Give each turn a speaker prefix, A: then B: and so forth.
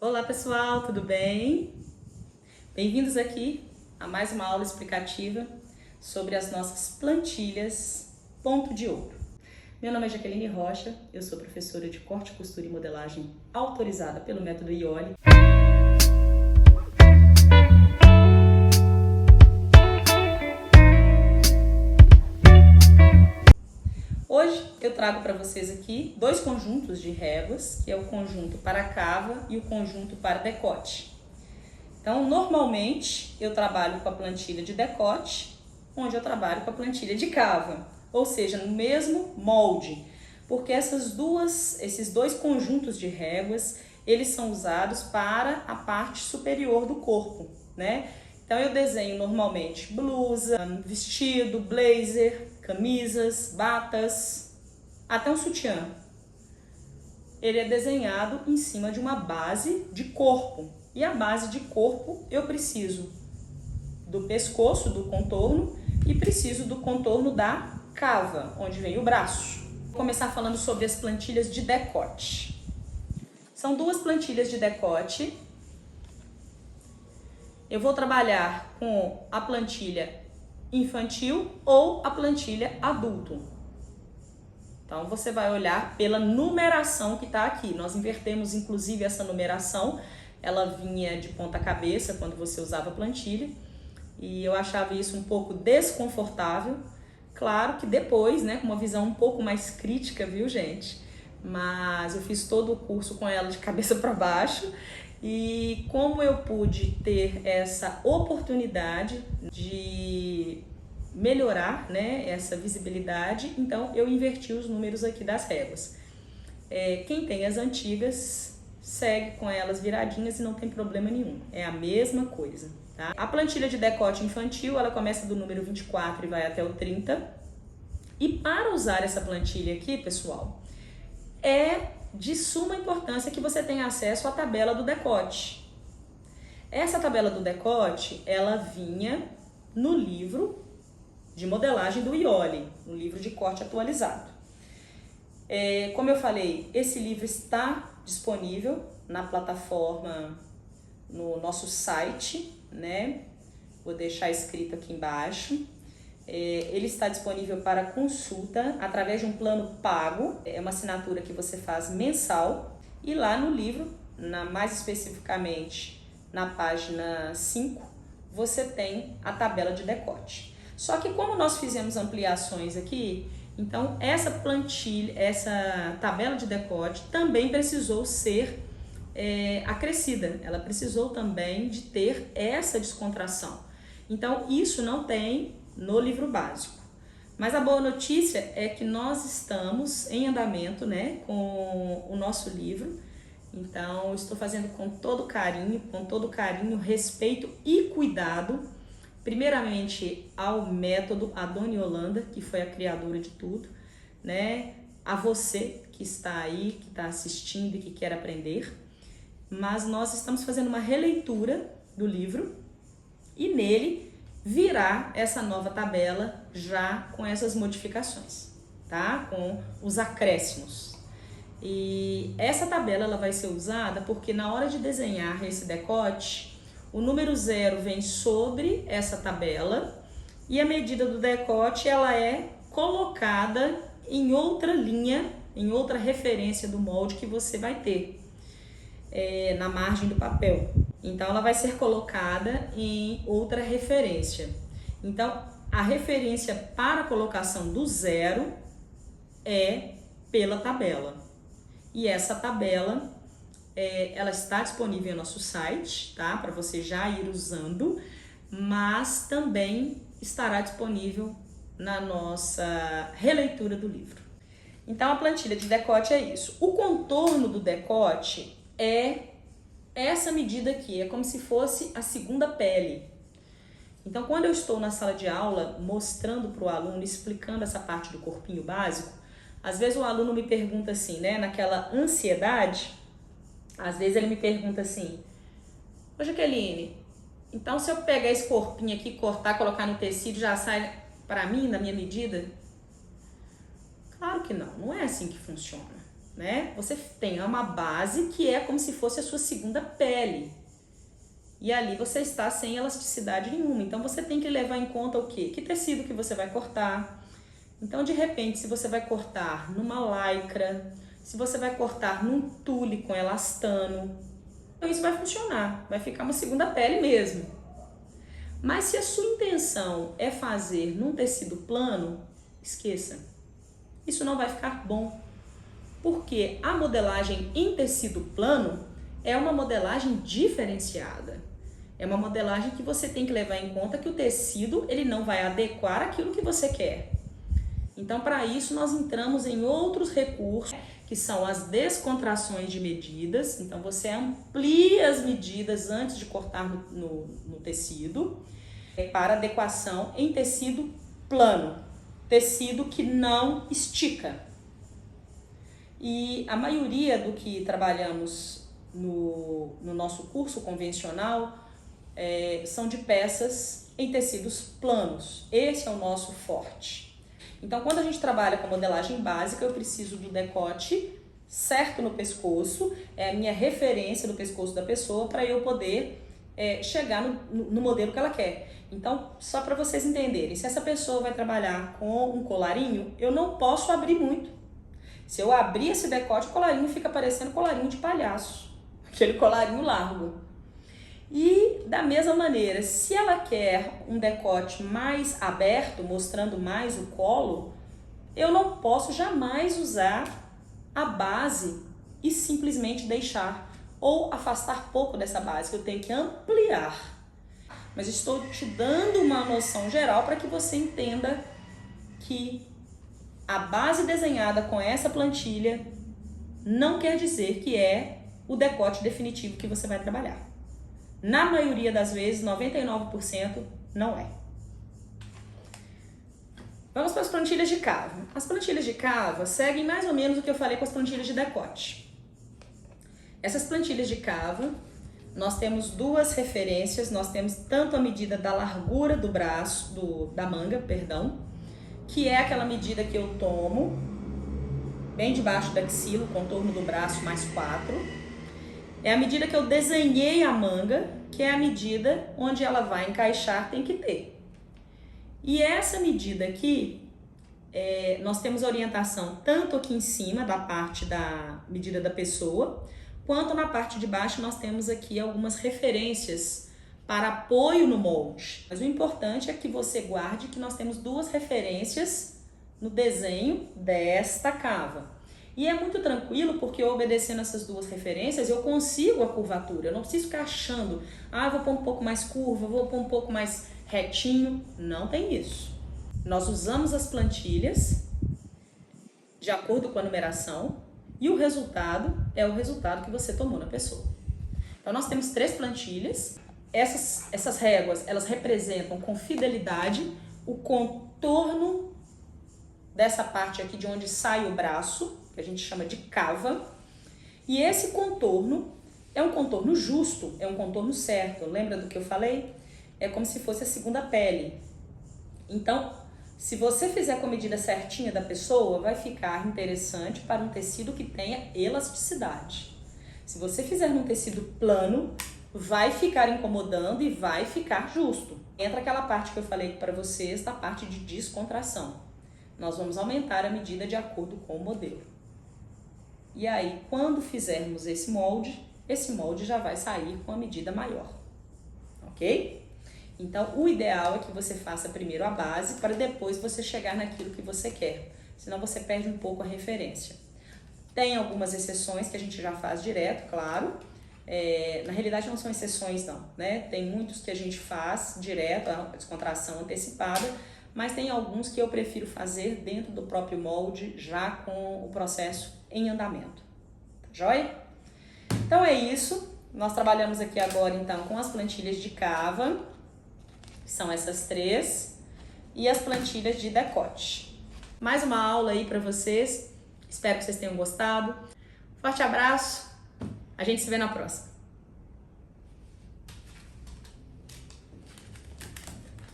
A: Olá pessoal, tudo bem? Bem-vindos aqui a mais uma aula explicativa sobre as nossas plantilhas ponto de ouro. Meu nome é Jaqueline Rocha, eu sou professora de corte, costura e modelagem autorizada pelo método IOLI. Hoje eu trago para vocês aqui dois conjuntos de réguas, que é o conjunto para cava e o conjunto para decote. Então, normalmente eu trabalho com a plantilha de decote, onde eu trabalho com a plantilha de cava, ou seja, no mesmo molde, porque esses dois conjuntos de réguas, eles são usados para a parte superior do corpo, né? Então eu desenho normalmente blusa, vestido, blazer, camisas, batas, até um sutiã. Ele é desenhado em cima de uma base de corpo. E a base de corpo eu preciso do pescoço, do contorno, e preciso do contorno da cava, onde vem o braço. Vou começar falando sobre as plantilhas de decote. São duas plantilhas de decote. Eu vou trabalhar com a plantilha infantil ou a plantilha adulto. Então, você vai olhar pela numeração que está aqui. Nós invertemos, inclusive, essa numeração. Ela vinha de ponta cabeça quando você usava a plantilha. E eu achava isso um pouco desconfortável. Claro que depois, né, com uma visão um pouco mais crítica, viu, gente? Mas eu fiz todo o curso com ela de cabeça para baixo. E como eu pude ter essa oportunidade de melhorar, né, essa visibilidade, então eu inverti os números aqui das réguas. Quem tem as antigas segue com elas viradinhas e não tem problema nenhum, é a mesma coisa, tá? A plantilha de decote infantil, ela começa do número 24 e vai até o 30. E para usar essa plantilha aqui, pessoal, é de suma importância que você tenha acesso à tabela do decote. Essa tabela do decote, ela vinha no livro de modelagem do IOLI, um livro de corte atualizado. Como eu falei, esse livro está disponível na plataforma, no nosso site, né? Vou deixar escrito aqui embaixo. Ele está disponível para consulta através de um plano pago, é uma assinatura que você faz mensal, e lá no livro, mais especificamente na página 5, você tem a tabela de decote. Só que como nós fizemos ampliações aqui, então essa plantilha, essa tabela de decote também precisou ser acrescida, ela precisou também de ter essa descontração. Então isso não tem no livro básico. Mas a boa notícia é que nós estamos em andamento, né, com o nosso livro. Então estou fazendo com todo carinho, respeito e cuidado, primeiramente ao método Adoni Holanda, que foi a criadora de tudo, né? A você que está aí, que está assistindo e que quer aprender. Mas nós estamos fazendo uma releitura do livro e nele virá essa nova tabela já com essas modificações, tá? Com os acréscimos. E essa tabela ela vai ser usada porque na hora de desenhar esse decote, o número 0 vem sobre essa tabela e a medida do decote ela é colocada em outra linha, em outra referência do molde que você vai ter na margem do papel. Então ela vai ser colocada em outra referência. Então a referência para a colocação do 0 é pela tabela. E essa tabela ela está disponível no nosso site, tá? Para você já ir usando, mas também estará disponível na nossa releitura do livro. Então a plantilha de decote é isso. O contorno do decote é essa medida aqui, é como se fosse a segunda pele. Então quando eu estou na sala de aula mostrando para o aluno, explicando essa parte do corpinho básico, às vezes o aluno me pergunta assim, né, naquela ansiedade, às vezes ele me pergunta assim: ô Jaqueline, então se eu pegar esse corpinho aqui, cortar, colocar no tecido, já sai para mim, na minha medida? Claro que não, não é assim que funciona, né? Você tem uma base que é como se fosse a sua segunda pele. E ali você está sem elasticidade nenhuma. Então você tem que levar em conta o quê? Que tecido que você vai cortar. Então, de repente, se você vai cortar numa lycra, se você vai cortar num tule com elastano, então isso vai funcionar, vai ficar uma segunda pele mesmo. Mas se a sua intenção é fazer num tecido plano, esqueça. Isso não vai ficar bom. Porque a modelagem em tecido plano é uma modelagem diferenciada. É uma modelagem que você tem que levar em conta que o tecido ele não vai adequar aquilo que você quer. Então, para isso, nós entramos em outros recursos, que são as descontrações de medidas. Então, você amplia as medidas antes de cortar no tecido, para adequação em tecido plano, tecido que não estica. E a maioria do que trabalhamos no nosso curso convencional são de peças em tecidos planos. Esse é o nosso forte. Então, quando a gente trabalha com modelagem básica, eu preciso do decote certo no pescoço, é a minha referência no pescoço da pessoa para eu poder chegar no modelo que ela quer. Então, só para vocês entenderem, se essa pessoa vai trabalhar com um colarinho, eu não posso abrir muito. Se eu abrir esse decote, o colarinho fica parecendo colarinho de palhaço, aquele colarinho largo. E da mesma maneira, se ela quer um decote mais aberto, mostrando mais o colo, eu não posso jamais usar a base e simplesmente deixar ou afastar pouco dessa base, que eu tenho que ampliar. Mas estou te dando uma noção geral para que você entenda que a base desenhada com essa plantilha não quer dizer que é o decote definitivo que você vai trabalhar. Na maioria das vezes, 99% não é. Vamos para as plantilhas de cava. As plantilhas de cava seguem mais ou menos o que eu falei com as plantilhas de decote. Essas plantilhas de cava, nós temos duas referências. Nós temos tanto a medida da largura do braço, da manga, que é aquela medida que eu tomo bem debaixo da axila, o contorno do braço mais 4. É a medida que eu desenhei a manga, que é a medida onde ela vai encaixar, tem que ter. E essa medida aqui, nós temos orientação tanto aqui em cima, da parte da medida da pessoa, quanto na parte de baixo nós temos aqui algumas referências para apoio no molde. Mas o importante é que você guarde que nós temos duas referências no desenho desta cava. E é muito tranquilo porque obedecendo essas duas referências eu consigo a curvatura. Eu não preciso ficar achando, vou pôr um pouco mais curva, vou pôr um pouco mais retinho. Não tem isso. Nós usamos as plantilhas de acordo com a numeração e o resultado é o resultado que você tomou na pessoa. Então nós temos 3 plantilhas. Essas réguas, elas representam com fidelidade o contorno dessa parte aqui de onde sai o braço, que a gente chama de cava, e esse contorno é um contorno justo, é um contorno certo. Lembra do que eu falei? É como se fosse a segunda pele. Então, se você fizer com a medida certinha da pessoa, vai ficar interessante para um tecido que tenha elasticidade. Se você fizer num tecido plano, vai ficar incomodando e vai ficar justo. Entra aquela parte que eu falei para vocês, da parte de descontração. Nós vamos aumentar a medida de acordo com o modelo. E aí, quando fizermos esse molde já vai sair com a medida maior, ok? Então, o ideal é que você faça primeiro a base para depois você chegar naquilo que você quer, senão você perde um pouco a referência. Tem algumas exceções que a gente já faz direto, claro. Na realidade não são exceções não, né? Tem muitos que a gente faz direto, a descontração antecipada, mas tem alguns que eu prefiro fazer dentro do próprio molde, já com o processo em andamento. Tá joia? Então é isso. Nós trabalhamos aqui agora então com as plantilhas de cava, que são essas 3, e as plantilhas de decote. Mais uma aula aí para vocês. Espero que vocês tenham gostado. Forte abraço. A gente se vê na próxima.